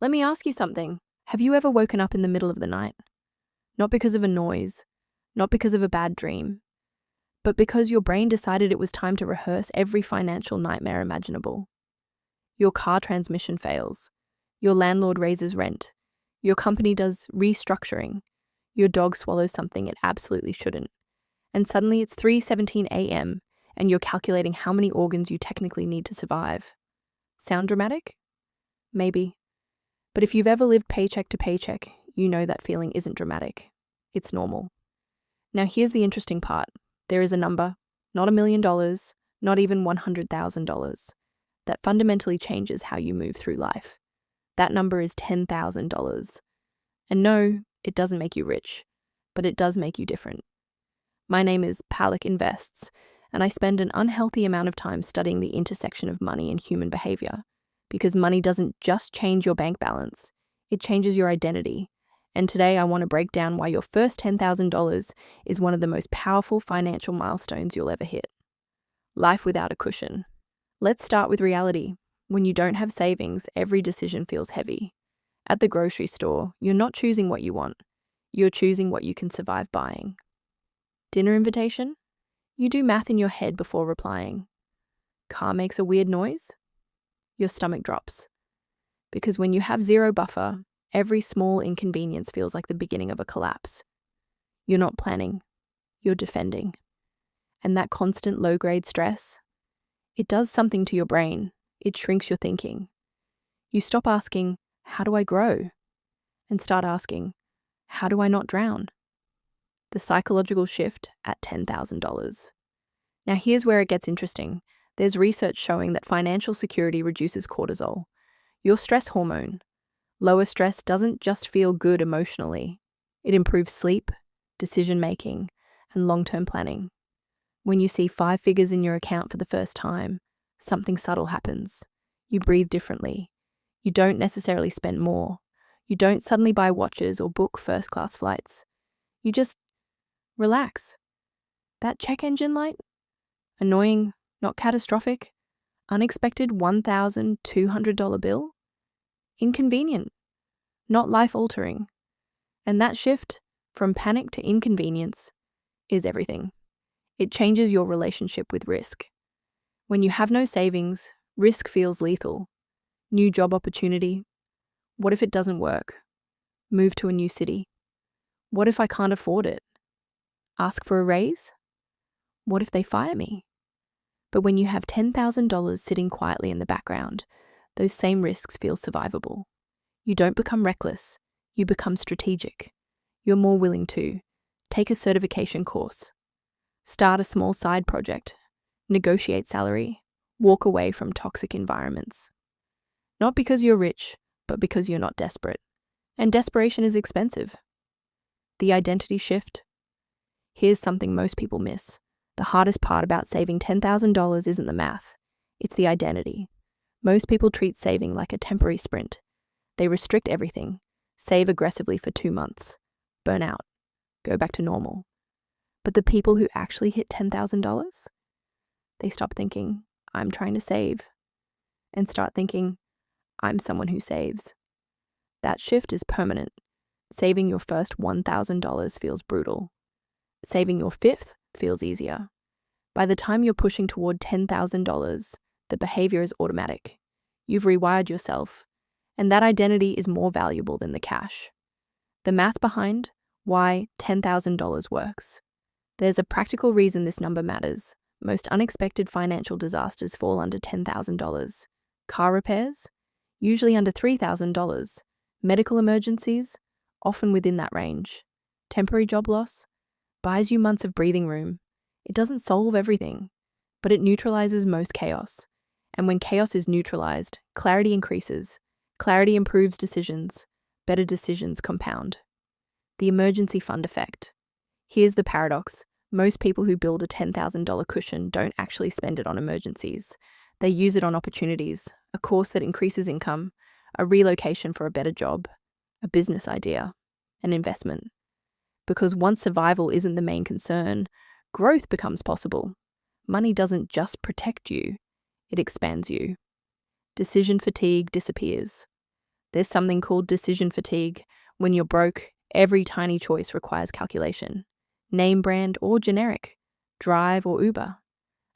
Let me ask you something. Have you ever woken up in the middle of the night? Not because of a noise, not because of a bad dream, but because your brain decided it was time to rehearse every financial nightmare imaginable. Your car transmission fails. Your landlord raises rent. Your company does restructuring. Your dog swallows something it absolutely shouldn't. And suddenly it's 3:17 a.m. and you're calculating how many organs you technically need to survive. Sound dramatic? Maybe. But if you've ever lived paycheck to paycheck, you know that feeling isn't dramatic. It's normal. Now here's the interesting part. There is a number, not $1,000,000, not even $100,000, that fundamentally changes how you move through life. That number is $10,000. And no, it doesn't make you rich, but it does make you different. My name is Palik Invests, and I spend an unhealthy amount of time studying the intersection of money and human behavior, because money doesn't just change your bank balance, it changes your identity. And today I want to break down why your first $10,000 is one of the most powerful financial milestones you'll ever hit. Life without a cushion. Let's start with reality. When you don't have savings, every decision feels heavy. At the grocery store, you're not choosing what you want. You're choosing what you can survive buying. Dinner invitation? You do math in your head before replying. Car makes a weird noise? Your stomach drops. Because when you have zero buffer, every small inconvenience feels like the beginning of a collapse. You're not planning. You're defending. And that constant low-grade stress, it does something to your brain. It shrinks your thinking. You stop asking, how do I grow? And start asking, how do I not drown? The psychological shift at $10,000. Now here's where it gets interesting. There's research showing that financial security reduces cortisol, your stress hormone. Lower stress doesn't just feel good emotionally. It improves sleep, decision-making, and long-term planning. When you see 5 figures in your account for the first time, something subtle happens. You breathe differently. You don't necessarily spend more. You don't suddenly buy watches or book first-class flights. You just relax. That check engine light? Annoying, not catastrophic. Unexpected $1,200 bill? Inconvenient, not life-altering. And that shift from panic to inconvenience is everything. It changes your relationship with risk. When you have no savings, risk feels lethal. New job opportunity. What if it doesn't work? Move to a new city. What if I can't afford it? Ask for a raise? What if they fire me? But when you have $10,000 sitting quietly in the background, those same risks feel survivable. You don't become reckless, you become strategic. You're more willing to take a certification course, start a small side project, negotiate salary, walk away from toxic environments. Not because you're rich, but because you're not desperate. And desperation is expensive. The identity shift. Here's something most people miss. The hardest part about saving $10,000 isn't the math, it's the identity. Most people treat saving like a temporary sprint. They restrict everything, save aggressively for 2 months, burn out, go back to normal. But the people who actually hit $10,000, they stop thinking, I'm trying to save, and start thinking, I'm someone who saves. That shift is permanent. Saving your first $1,000 feels brutal. Saving your fifth feels easier. By the time you're pushing toward $10,000, the behavior is automatic. You've rewired yourself, and that identity is more valuable than the cash. The math behind why $10,000 works. There's a practical reason this number matters. Most unexpected financial disasters fall under $10,000. Car repairs? Usually under $3,000. Medical emergencies? Often within that range. Temporary job loss? Buys you months of breathing room. It doesn't solve everything, but it neutralizes most chaos. And when chaos is neutralized, clarity increases. Clarity improves decisions. Better decisions compound. The emergency fund effect. Here's the paradox. Most people who build a $10,000 cushion don't actually spend it on emergencies. They use it on opportunities, a course that increases income, a relocation for a better job, a business idea, an investment. Because once survival isn't the main concern, growth becomes possible. Money doesn't just protect you, it expands you. Decision fatigue disappears. There's something called decision fatigue. When you're broke, every tiny choice requires calculation. Name brand or generic, drive or Uber,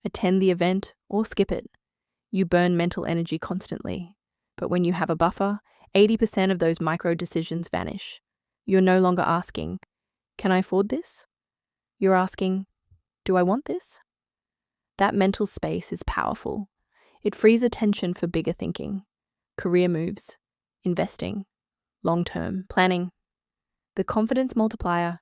attend the event or skip it. You burn mental energy constantly. But when you have a buffer, 80% of those micro decisions vanish. You're no longer asking, can I afford this? You're asking, do I want this? That mental space is powerful. It frees attention for bigger thinking, career moves, investing, long-term planning. The confidence multiplier.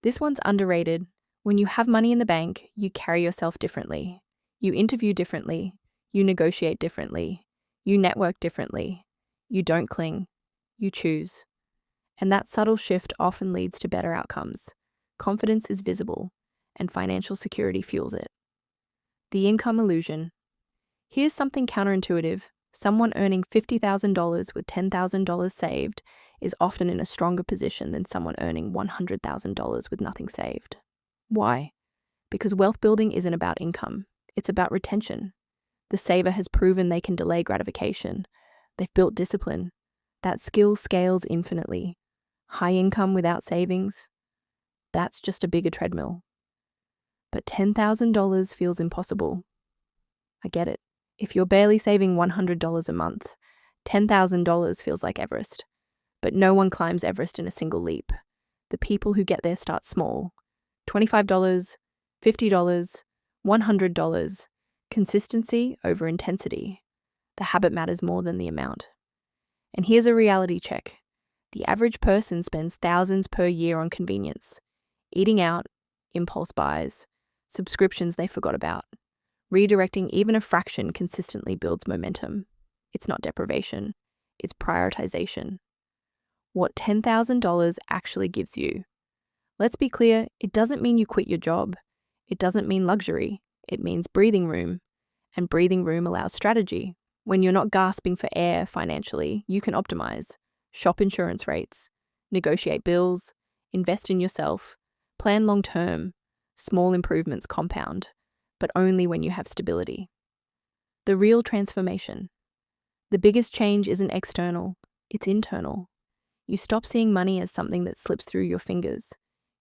This one's underrated. When you have money in the bank, you carry yourself differently. You interview differently. You negotiate differently. You network differently. You don't cling. You choose. And that subtle shift often leads to better outcomes. Confidence is visible, and financial security fuels it. The income illusion. Here's something counterintuitive. Someone earning $50,000 with $10,000 saved is often in a stronger position than someone earning $100,000 with nothing saved. Why? Because wealth building isn't about income. It's about retention. The saver has proven they can delay gratification. They've built discipline. That skill scales infinitely. High income without savings? That's just a bigger treadmill. But $10,000 feels impossible. I get it. If you're barely saving $100 a month, $10,000 feels like Everest. But no one climbs Everest in a single leap. The people who get there start small. $25, $50, $100. Consistency over intensity. The habit matters more than the amount. And here's a reality check. The average person spends thousands per year on convenience. Eating out, impulse buys, subscriptions they forgot about. Redirecting even a fraction consistently builds momentum. It's not deprivation, it's prioritization. What $10,000 actually gives you. Let's be clear, it doesn't mean you quit your job. It doesn't mean luxury. It means breathing room. And breathing room allows strategy. When you're not gasping for air financially, you can optimize. Shop insurance rates, negotiate bills, invest in yourself, plan long term. Small improvements compound, but only when you have stability. The real transformation. The biggest change isn't external, it's internal. You stop seeing money as something that slips through your fingers.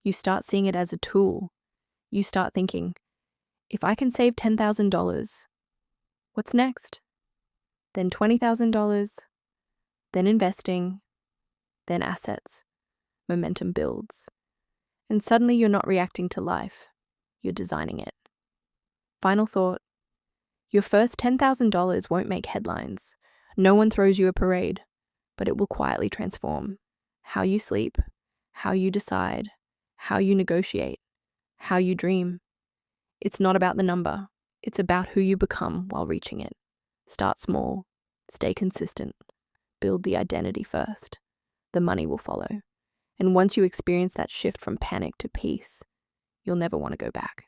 You start seeing it as a tool. You start thinking, if I can save $10,000, what's next? Then $20,000, then investing, then assets. Momentum builds. And suddenly you're not reacting to life, you're designing it. Final thought. Your first $10,000 won't make headlines. No one throws you a parade, but it will quietly transform how you sleep, how you decide, how you negotiate, how you dream. It's not about the number. It's about who you become while reaching it. Start small, stay consistent, build the identity first. The money will follow. And once you experience that shift from panic to peace, you'll never want to go back.